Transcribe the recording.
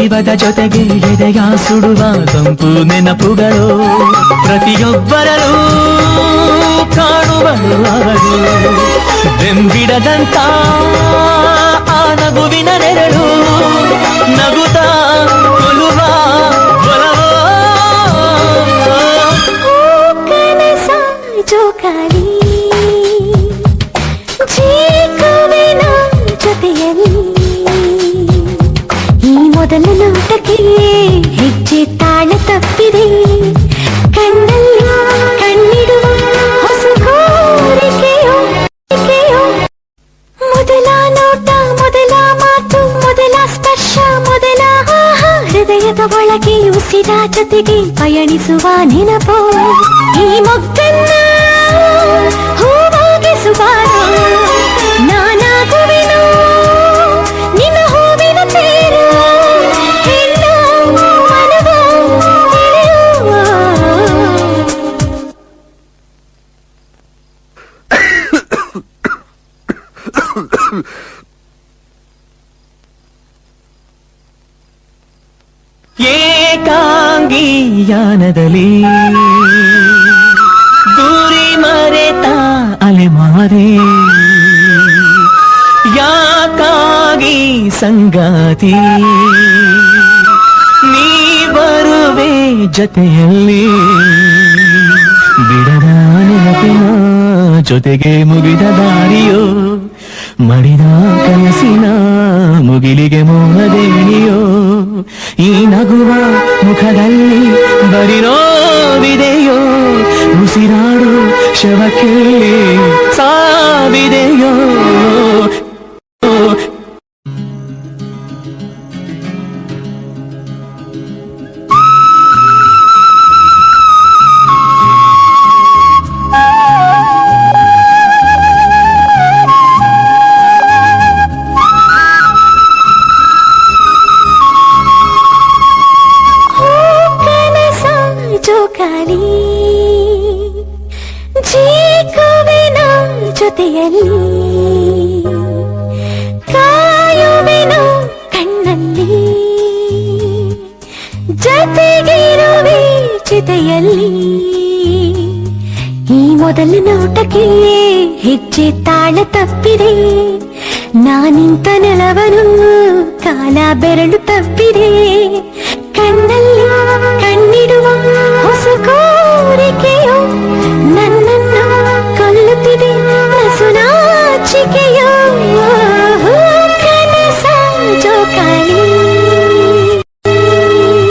ಜೀವದ ಜೊತೆಗೆ ಎದೆಯ ಸುಡುವ ತಂಪು ನೆನಪುಗಳು ಪ್ರತಿಯೊಬ್ಬರಲ್ಲೂ ಕಾಣುವಳು ಅವಳು ಬೆಂಬಿಡದಂತ ಆ ನಗುವಿನ ನೆರಳು ನಗುತ್ತಾ ಕೊಲುವ ಒಲವೋ ಕನಸ ಜೋಕಾಲಿ ಜೀವನ ಜೊತೆಯಲ್ಲಿ ಈ ಮೊದಲ ನೋಟಕ್ಕೆ ಹೆಜ್ಜೆ ತಾಳ ತಪ್ಪಿದೆ ಕಣ್ಣಲ್ಲಿ ಕಣ್ಣಿಡುವ ಹೊಸ ಕೋರಿಕೆಯೋ ಮೊದಲ ನೋಟ ಮೊದಲ ಮಾತು ಮೊದಲ ಸ್ಪರ್ಶ ಮೊದಲ ಹೃದಯದ ಒಳಗೆ ಉಸಿರ ಜೊತೆಗೆ ಪಯಣಿಸುವ ನೆನಪು ಈ ಮೊಗ್ಗನ್ನ ಹೂವಾಗಿಸುವ ನಾನಾಗುವೆನು ನಿನ್ನ ಹೂವಿನ ತೇರು ಹೆಣ್ಣು ಮನವ ತಿಳಿಯುವ ಏಕಾಂಗಿಯಾನದಲ್ಲಿ ದೂರಿ ಮರೆತ ಅಲೆಮಾರೆ ಯಾಕಾಗಿ ಸಂಗಾತಿ ನೀ ಬರುವೆ ಜೊತೆಯಲ್ಲಿ ಬಿಡದ ನೆನಪಿನ ಜೊತೆಗೆ ಮುಗಿದ ದಾರಿಯೋ ಮಡಿದ ಕನಸಿನ ಮುಗಿಲಿಗೆ ಮೋಹದೇಣಿಯೋ ಈ ನಗುವ ಮುಖದಲ್ಲಿ ಬರಿರೋವಿದೆಯೋ ಉಸಿರಾಡು ಶವಕ್ಕೆ ಸಾವಿದೆಯೋ ಜೋಕಾಲಿ ಜೀವನ ಜೊತೆಯಲ್ಲಿ ಕಾಯುವೆನು ಕಣ್ಣಲ್ಲಿ ಜೊತೆಗಿರುವೆ ಚಿತೆಯಲ್ಲಿ ಈ ಮೊದಲ ನೋಟಕ್ಕೆ ಹೆಜ್ಜೆ ತಾಳ ತಪ್ಪಿದೆ ನಾನಿಂತ ನೆಲವನು ಕಾಲ ಬೆರಳು ತಪ್ಪಿದೆ